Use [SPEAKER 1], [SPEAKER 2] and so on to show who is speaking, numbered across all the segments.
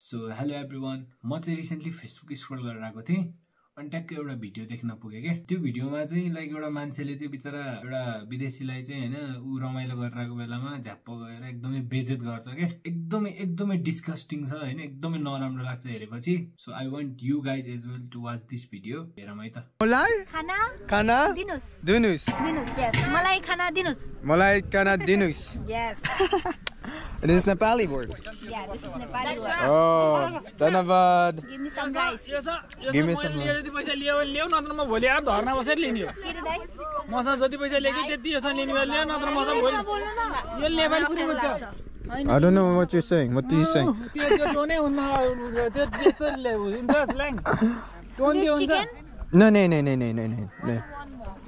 [SPEAKER 1] So hello everyone, म चाहिँ recently Facebook school गरेर आएको थिएँ अनि ट्याक्कै एउटा भिडियो देख्न पुगेँ के। त्यो भिडियोमा चाहिँ लाइक एउटा मान्छेले चाहिँ बिचरा एउटा विदेशीलाई चाहिँ हैन उ रमाइलो गरेर आएको बेलामा झ्याप्प गएर एकदमै बेइज्जत गर्छ के। एकदमै डिस्गस्टिङ छ हैन, एकदमै नराम्रो लाग्छ हेरेपछि। So I want you guys as well to watch this video. हेरौँ है त।
[SPEAKER 2] मलाई खाना दिनुस्
[SPEAKER 3] yes. मलाई खाना दिनुस्.
[SPEAKER 2] Yes. It is Nepali word.
[SPEAKER 3] Yeah, this is Nepali word.
[SPEAKER 2] Oh, धन्यवाद.
[SPEAKER 3] Give me some rice.
[SPEAKER 2] Give me some rice.
[SPEAKER 4] जति पैसा लियो भने ल्याउ, नत्र म भोलि आएर धर्ना बसेर लिने हो। मसँग जति पैसा ल्याएको त्यति यसमा लिने भए ल्याउ, नत्र मसँग भोलि यो नेपाली पुरै बुझ्छ।
[SPEAKER 2] I don't know what you're saying. What do you saying?
[SPEAKER 4] त्यो टोनै हुन्न, त्यो त्यसले हुन्छ स्ल्याङ। टोन के हुन्छ?
[SPEAKER 2] No.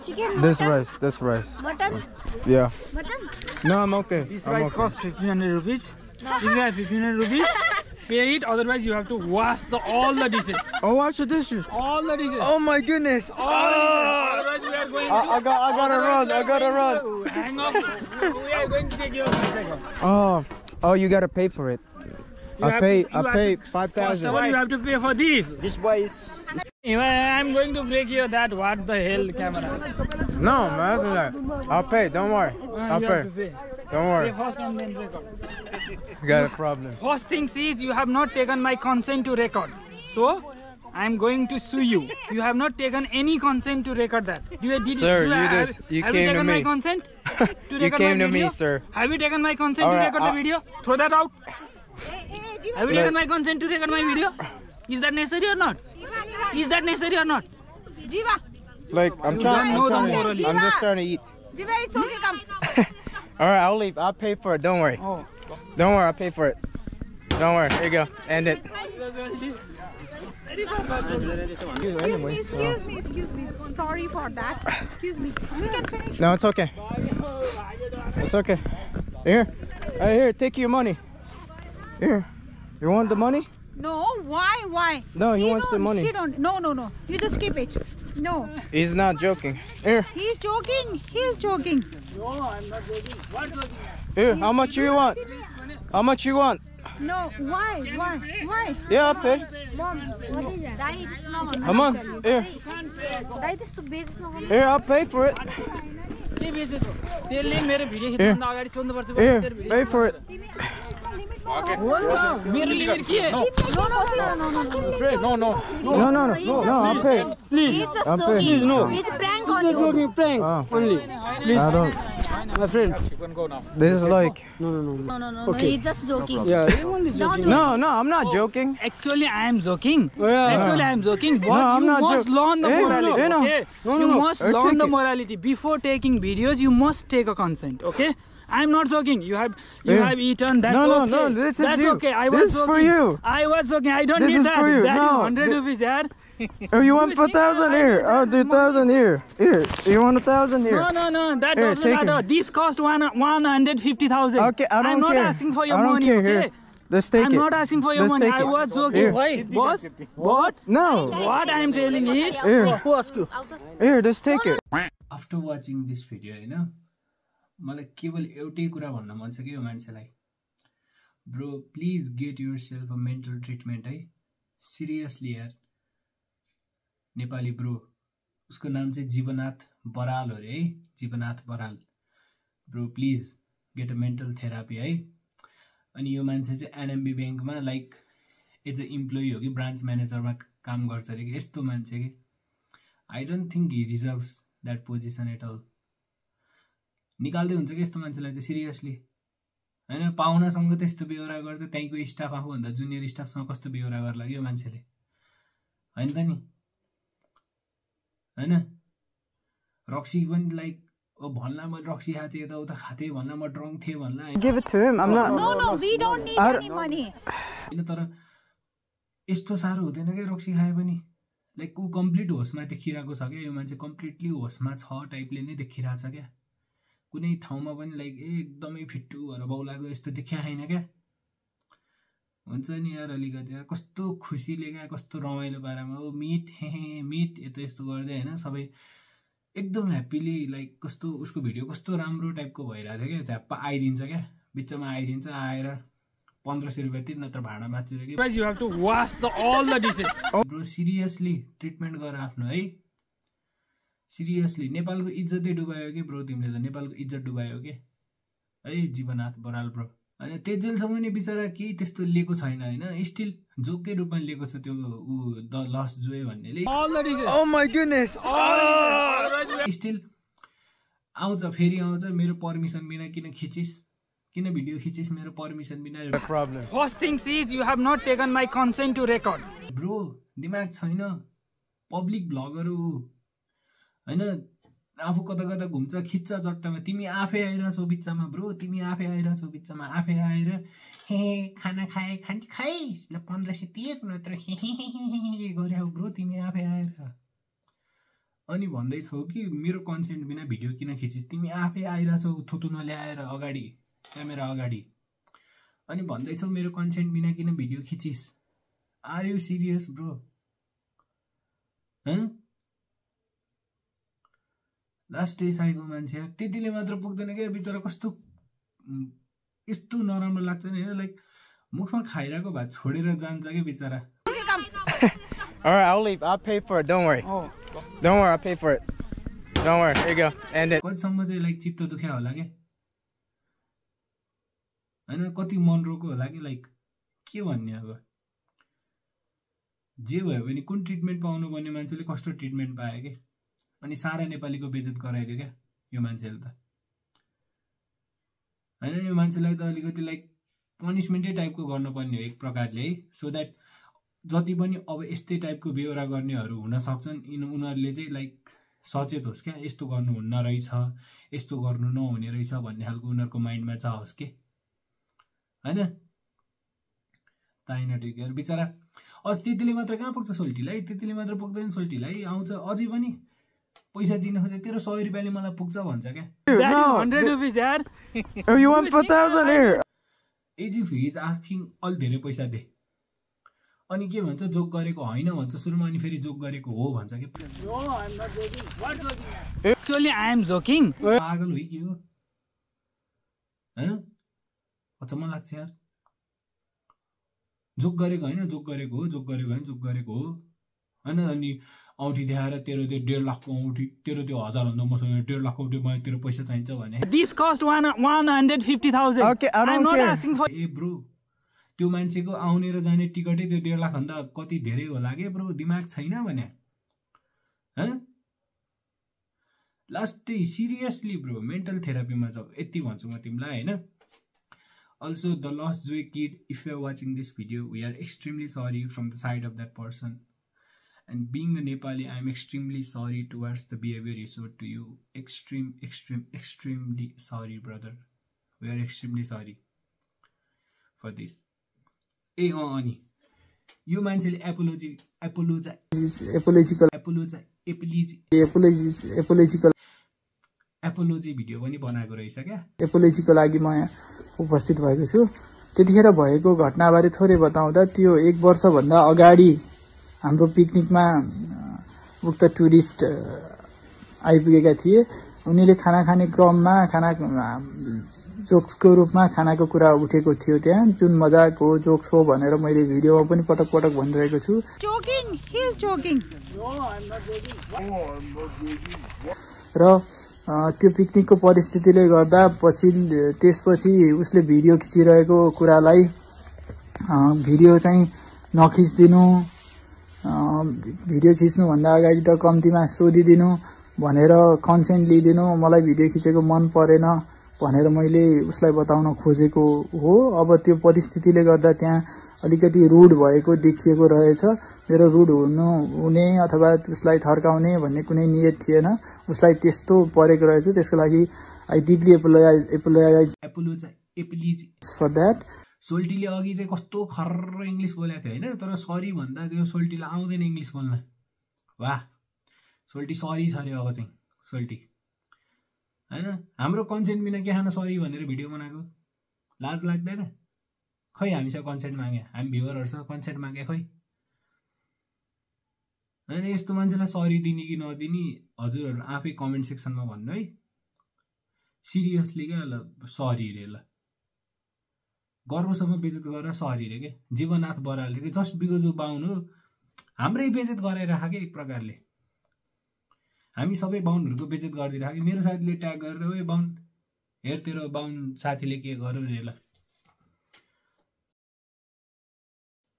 [SPEAKER 3] Chicken.
[SPEAKER 2] This
[SPEAKER 3] mutton,
[SPEAKER 2] rice.
[SPEAKER 3] Mutton.
[SPEAKER 2] Yeah.
[SPEAKER 3] Mutton.
[SPEAKER 2] No, I'm okay.
[SPEAKER 4] This
[SPEAKER 2] I'm
[SPEAKER 4] rice
[SPEAKER 2] okay.
[SPEAKER 4] costs 1500 rupees. If you have 1500 rupees, pay it. Otherwise, you have to wash all the dishes.
[SPEAKER 2] Oh, watch the dishes.
[SPEAKER 4] All the dishes.
[SPEAKER 2] Oh my goodness.
[SPEAKER 4] Otherwise, we are going.
[SPEAKER 2] I gotta run.
[SPEAKER 4] Hang up. We are going to take your motorcycle.
[SPEAKER 2] Oh, you gotta pay for it. I pay
[SPEAKER 4] First
[SPEAKER 2] 5,000.
[SPEAKER 4] of all, you have to pay for this. This boy is. I'm going to break you that. What the hell, camera?
[SPEAKER 2] No, man, that's not. I'll pay. Don't worry. I'll
[SPEAKER 4] You
[SPEAKER 2] pay.
[SPEAKER 4] have to pay.
[SPEAKER 2] Don't worry.
[SPEAKER 4] Pay first and then record.
[SPEAKER 2] You got a problem.
[SPEAKER 4] First thing is you have not taken my consent to record. So, I am going to sue you. You have not taken any consent to record that.
[SPEAKER 2] Sir, you
[SPEAKER 4] have
[SPEAKER 2] came
[SPEAKER 4] you
[SPEAKER 2] to
[SPEAKER 4] taken
[SPEAKER 2] me.
[SPEAKER 4] my consent to
[SPEAKER 2] You
[SPEAKER 4] record
[SPEAKER 2] came
[SPEAKER 4] my
[SPEAKER 2] to me,
[SPEAKER 4] video?
[SPEAKER 2] sir.
[SPEAKER 4] Have you taken my consent to
[SPEAKER 2] Alright,
[SPEAKER 4] record the video? Throw that out. Have you taken my consent to record my video? Is that necessary or not? Is that necessary or not?
[SPEAKER 2] Like, I'm
[SPEAKER 4] You
[SPEAKER 2] trying.
[SPEAKER 4] don't know the morally.
[SPEAKER 2] I'm just trying to eat.
[SPEAKER 3] It's okay, come.
[SPEAKER 2] All right, I'll leave. I'll pay for it. Don't worry.
[SPEAKER 4] Oh.
[SPEAKER 2] Don't worry. I'll pay for it. Don't worry. Here you go. End it.
[SPEAKER 3] Excuse me. Sorry for that. Excuse me. We can finish.
[SPEAKER 2] No, it's okay. It's okay. Here, take your money. Here. You want the money?
[SPEAKER 3] No, why?
[SPEAKER 2] No, he wants the money.
[SPEAKER 3] He don't. No. You just keep it. No.
[SPEAKER 2] He's not joking. Here.
[SPEAKER 3] He's joking.
[SPEAKER 4] No, I'm not joking. What joking?
[SPEAKER 2] Here. How much you want? How much you want?
[SPEAKER 3] No, why?
[SPEAKER 2] Yeah, I'll pay. Come on. Here. Here, I'll pay for it.
[SPEAKER 4] के बेच्दैछ? त्यसले मेरो video
[SPEAKER 2] Here.
[SPEAKER 4] खिच्नुभन्दा अगाडि सोध्नु पर्छ।
[SPEAKER 2] Here. Pay for it.
[SPEAKER 4] मेरो limit के?
[SPEAKER 2] No. I'll pay.
[SPEAKER 3] Please.
[SPEAKER 2] I'll pay.
[SPEAKER 3] Please, no. It's a prank on you.
[SPEAKER 4] Prank only.
[SPEAKER 2] I don't.
[SPEAKER 4] My friend.
[SPEAKER 2] This is like.
[SPEAKER 3] No. He's just joking.
[SPEAKER 4] Yeah, you only joking.
[SPEAKER 2] No, I'm not joking.
[SPEAKER 4] Actually, I am joking. But
[SPEAKER 2] I'm
[SPEAKER 4] you
[SPEAKER 2] not
[SPEAKER 4] must learn the
[SPEAKER 2] Hey,
[SPEAKER 4] morality.
[SPEAKER 2] no.
[SPEAKER 4] Okay? You must
[SPEAKER 2] I'll
[SPEAKER 4] learn
[SPEAKER 2] take
[SPEAKER 4] the
[SPEAKER 2] it.
[SPEAKER 4] morality. Before taking videos, you must take a consent. Okay? I am not joking. You have
[SPEAKER 2] Yeah.
[SPEAKER 4] eaten. That's
[SPEAKER 2] No,
[SPEAKER 4] okay.
[SPEAKER 2] this is
[SPEAKER 4] That's
[SPEAKER 2] you.
[SPEAKER 4] okay. I was
[SPEAKER 2] This is for
[SPEAKER 4] joking.
[SPEAKER 2] you.
[SPEAKER 4] I was joking. I don't
[SPEAKER 2] This
[SPEAKER 4] need
[SPEAKER 2] is
[SPEAKER 4] that.
[SPEAKER 2] for you.
[SPEAKER 4] That is
[SPEAKER 2] No,
[SPEAKER 4] 100 rupees, yaar.
[SPEAKER 2] Oh, you want
[SPEAKER 4] You think
[SPEAKER 2] 1,000
[SPEAKER 4] I-
[SPEAKER 2] here? I'll do 1,000 here. Here, you want 1,000 here?
[SPEAKER 4] No. That
[SPEAKER 2] Here,
[SPEAKER 4] doesn't
[SPEAKER 2] take
[SPEAKER 4] matter.
[SPEAKER 2] it.
[SPEAKER 4] This cost 150,000.
[SPEAKER 2] Okay, I don't
[SPEAKER 4] I'm not
[SPEAKER 2] care.
[SPEAKER 4] asking for your
[SPEAKER 2] I don't
[SPEAKER 4] money.
[SPEAKER 2] care.
[SPEAKER 4] Okay?
[SPEAKER 2] Here, let's take
[SPEAKER 4] I'm
[SPEAKER 2] it.
[SPEAKER 4] not asking for your
[SPEAKER 2] Let's
[SPEAKER 4] money.
[SPEAKER 2] take
[SPEAKER 4] I
[SPEAKER 2] it.
[SPEAKER 4] was joking.
[SPEAKER 2] Here.
[SPEAKER 4] Boss, what?
[SPEAKER 2] No.
[SPEAKER 4] What I am telling is,
[SPEAKER 2] Here. Here, just take it.
[SPEAKER 1] After watching this video हैन, मलाई केवल एउटै कुरा भन्न मन छ कि यो मान्छेलाई, bro please get yourself a mental treatment है। सिरियसली यार। नेपाली ब्रो, उसको नाम चाहिँ जीवनाथ बराल हो रे है, Jeevnath Baral. Bro please get a mental therapy है। अनि यो मान्छे चाहिँ एनएमबी ब्याङ्कमा लाइक एज अ इम्प्लोइ हो कि ब्रान्च म्यानेजरमा काम गर्छ अरे कि। यस्तो मान्छे कि I don't think he deserves that position at all. निकाल्दै हुन्छ कि यस्तो मान्छेलाई चाहिँ सिरियसली हैन। पाहुनासँग त्यस्तो बेहोरा गर्छ, त्यहीँको स्टाफ आफूभन्दा जुनियर स्टाफसँग कस्तो बेहोरा गर्ला कि यो मान्छेले, हैन त नि हैन। रक्सी पनि लाइक भन्ला म रक्सी खाएको थिएँ, यताउता खाएको थिएँ भन्ला, म ड्रङ्क थिएँ भन्ला।
[SPEAKER 2] Give it to him. I'm not.
[SPEAKER 3] No, we don't need any money.
[SPEAKER 1] होइन तर यस्तो साह्रो हुँदैन क्या रक्सी खाए पनि। लाइक ऊ कम्प्लिट होसमा देखिरहेको छ क्या, यो मान्छे कम्प्लिटली होसमा छ टाइपले नै देखिरहेछ क्या। कुनै ठाउँमा पनि लाइक एकदमै फिट्टु भएर बौलाको यस्तो देखिया छैन क्या। हुन्छ नि यार अलिकति यार, कस्तो खुसीले क्या, कस्तो रमाइलो पारामा ओ मिट मिट यता यस्तो गर्दै हैन, सबै एकदम ह्याप्पीली लाइक कस्तो उसको भिडियो कस्तो राम्रो टाइपको भइरहेको थियो क्या। झ्याप्पा आइदिन्छ क्या, बिचमा आइदिन्छ, आएर 1500 रुपैयाँ तिर नत्र भाडा माच्छु कि
[SPEAKER 4] Guys, you have to wash all the dishes.
[SPEAKER 1] Bro seriously treatment गर आफ्नो है सिरियसली नेपालको इज्जतै डुबायो कि ब्रो तिमीले त नेपालको इज्जत डुबायो कि है जीवननाथ बराल ब्रो होइन तेजेलसम्म नि बिचरा केही त्यस्तो लिएको छैन होइन स्टिल जोकै रूपमा लिएको छ त्यो ऊ द लस्ट जोय भन्नेले
[SPEAKER 4] All the dishes.
[SPEAKER 2] Oh my goodness!
[SPEAKER 1] Still आउँछ फेरि आउँछ मेरो पर्मिसन बिना किन खिचिस किन भिडियो खिचिस मेरो पर्मिसन बिना
[SPEAKER 2] Problem.
[SPEAKER 4] First thing is you have not taken my consent to record.
[SPEAKER 1] Bro दिमाग छैन पब्लिक भ्लगर हो होइन आफू कता कता घुम्छ खिच्छ चट्टामा तिमी आफै आइरहेछौ बिचमा ब्रो तिमी आफै आइरहेछौ बिचमा आफै आएर हे खाना खाए खाइ ल 1500 तिर नत्र हे गरे ब्रो तिमी आफै आएर अनि भन्दैछौ कि मेरो कन्सेन्ट बिना भिडियो किन खिचिस तिमी आफै आइरहेछौ थुतु नल्याएर अगाडि क्यामेरा अगाडि अनि भन्दैछौ मेरो कन्सेन्ट बिना किन भिडियो खिचिस are you serious bro last day psycho मान्छे त्यतिले मात्र पुग्दैन क्या बिचरा कस्तो यस्तो नराम्रो लाग्छ नि होइन लाइक मुखमा खाइरहेको भात छोडेर जान्छ कि बिचरा
[SPEAKER 2] Alright, I'll leave. I'll pay for it. Don't worry. Don't worry, I'll pay for it. Don't worry. Here you go. End it.
[SPEAKER 1] कतिसम्म चाहिँ लाइक चित्त दुख्या होला क्या होइन कति मन रोको होला कि लाइक के भन्ने अब जे भयो भने कुन ट्रिटमेन्ट पाउनु पर्ने मान्छेले कस्तो ट्रिटमेन्ट पायो कि अनि सारा नेपालीको बेइज्जत गराइदियो क्या यो मान्छेले त होइन यो मान्छेलाई त अलिकति लाइक पनिसमेन्टै टाइपको गर्नुपर्ने हो एक प्रकारले है सो द्याट जति पनि अब यस्तै टाइपको बेहोरा गर्नेहरू हुन सक्छन् उनीहरूले चाहिँ लाइक सचेत होस् क्या यस्तो गर्नु हुन्न रहेछ यस्तो गर्नु नहुने रहेछ भन्ने खालको उनीहरूको माइन्डमा जाओस् के होइन ताइन टेकेर बिचरा अझ त्यतिले मात्र कहाँ पुग्छ सोल्टीलाई त्यतिले मात्र पुग्दैन सोल्टीलाई आउँछ अझै पनि पैसा दिन खोजे तेरो 100 रुपियाँले मलाई पुग्छ भन्छ क्या
[SPEAKER 2] No.
[SPEAKER 4] 100 rupees, yaar.
[SPEAKER 2] Oh, you want 4,000 here?
[SPEAKER 1] As if he is asking अलि धेरै पैसा दे अनि के भन्छ जोक गरेको होइन भन्छ सुरुमा अनि फेरि जोक गरेको हो भन्छ कि
[SPEAKER 4] No, I'm not joking. What joking? Actually, I am joking.
[SPEAKER 1] पागल हो कि हो होइन अचम्म लाग्छ यार जोक गरेको होइन जोक गरेको हो जोक गरेको होइन जोक गरेको हो होइन अनि औँठी देखाएर तेरो त्यो 1.5 लाखको औँठी तेरो त्यो 1000 भन्दा मसँग 1.5 लाखको औँठी मलाई तेरो पैसा चाहिन्छ भने
[SPEAKER 4] This cost 150,000.
[SPEAKER 2] Okay, I
[SPEAKER 4] I'm
[SPEAKER 2] don't
[SPEAKER 4] not
[SPEAKER 2] care.
[SPEAKER 4] asking for.
[SPEAKER 1] A bro त्यो मान्छेको आउने र जाने टिकटै त्यो 1.5 लाख भन्दा कति धेरै होला के ब्रो दिमाग छैन भने लास्टै सिरियसली ब्रो मेन्टल थेरापीमा जाऊ यति भन्छु म तिमीलाई होइन also the lost joy kid if you are watching this video we are extremely sorry from the side of that person and being a Nepali I am extremely sorry towards the behaviour you showed to you extremely sorry brother we are extremely sorry for this ए अनि यो मान्छेले apology video पनि बनाएको रहेछ क्या
[SPEAKER 5] एपोलोजीको लागि म यहाँ उपस्थित भएको छु त्यतिखेर भएको घटनाबारे थोरै बताउँदा त्यो 1 वर्षभन्दा अगाडि हाम्रो पिकनिकमा उक्त टुरिस्ट आइपुगेका थिए उनीले खाना खाने क्रममा खाना जोक्सको रूपमा खानाको कुरा उठेको थियो त्यहाँ जुन मजाक हो जोक्स हो भनेर मैले भिडियोमा पनि पटक पटक भनिरहेको छु
[SPEAKER 3] Joking. He is joking.
[SPEAKER 4] No, I'm not joking.
[SPEAKER 5] र त्यो पिकनिकको परिस्थितिले गर्दा त्यसपछि उसले भिडियो खिचिरहेको कुरालाई भिडियो चाहिँ नखिच्दिनु भिडियो खिच्नुभन्दा अगाडि त कम्तीमा सोधिदिनु भनेर कन्सेन्ट लिइदिनु मलाई भिडियो खिचेको मन परेन भनेर मैले उसलाई बताउन खोजेको हो अब त्यो परिस्थितिले गर्दा त्यहाँ अलिकति रुड भएको देखिएको रहेछ मेरो रुड हुने अथवा उसलाई थर्काउने भन्ने कुनै नियत थिएन उसलाई त्यस्तो परेको रहेछ त्यसको लागि I deeply apologize for that
[SPEAKER 1] सोल्टीले अघि चाहिँ कस्तो खर्र इङ्ग्लिस बोलेको थियो होइन तर सरी भन्दा त्यो सोल्टीलाई आउँदैन इङ्ग्लिस बोल्न वाह सोल्टी सरी छ अरे अब चाहिँ सोल्टी होइन हाम्रो कन्सेन्ट बिना के खान सरी भनेर भिडियो बनाएको लाज लाग्दैन खै हामीसँग कन्सेन्ट मागे हामी भ्युवरहरूसँग कन्सेन्ट मागे खै होइन यस्तो मान्छेलाई सरी दिने कि नदिने हजुरहरू आफै कमेन्ट सेक्सनमा भन्नु है सिरियसली क्या ल सरी रे ल गर्वसम्म बेइज्जत गरेर सरी रे के जीवनाथ बरालले के जस्ट बिकज ऊ बाहुन हो हाम्रै बेइज्जत गराइराख के एक प्रकारले हामी सबै बाहुनहरूको बेइज्जत गरिदिइराख कि मेरो साथीले ट्याग गरेर ओए बाहुन हेर तेरो बाहुन साथीले के गर्यो रे ल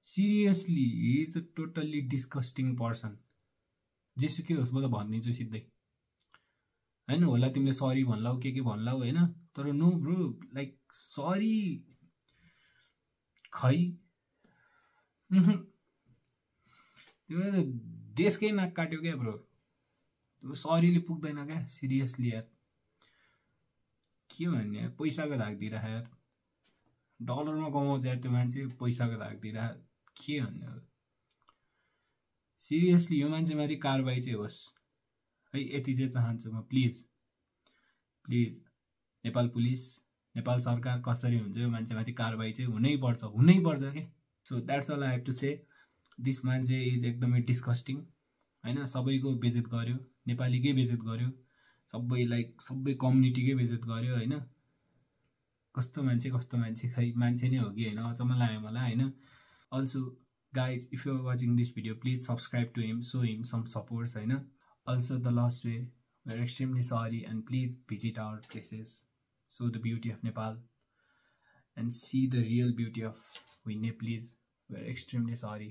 [SPEAKER 1] seriously he is a totally disgusting person जेसुकै होस् म त भनिदिन्छु सिधै हैन होला तिमीले सरी भन्लाउ के भन्लाउ हैन तर नो ब्रो लाइक सरी खै त्यो देशकै नाक काट्यो क्या ब्रो त्यो सरीले पुग्दैन क्या सिरियसली यार के भन्ने यार पैसाको धाक दिइराख यार डलरमा कमाउँछ यार त्यो मान्छे पैसाको धाक दिइराख के भन्ने हो सिरियसली यो मान्छेमाथि कारबाही चाहिँ होस् है यति चाहिँ चाहन्छु म प्लिज नेपाल पुलिस नेपाल सरकार कसरी हुन्छ यो मान्छेमाथि कारबाही चाहिँ हुनैपर्छ के so that's all I have to say this मान्छे इज एकदमै डिस्कस्टिङ हैन सबैको बेइज्जत गर्यो नेपालीकै बेइज्जत गर्यो सबै कम्युनिटीकै बेइज्जत गर्यो हैन कस्तो मान्छे खै मान्छे नै हो कि हैन अचम्म लाग्यो मलाई हैन also guys if you are watching this video please subscribe to him, show him some supports also the last way we're extremely sorry and please visit our places, show the beauty of Nepal and see the real beauty of we Nepalese. We're extremely sorry.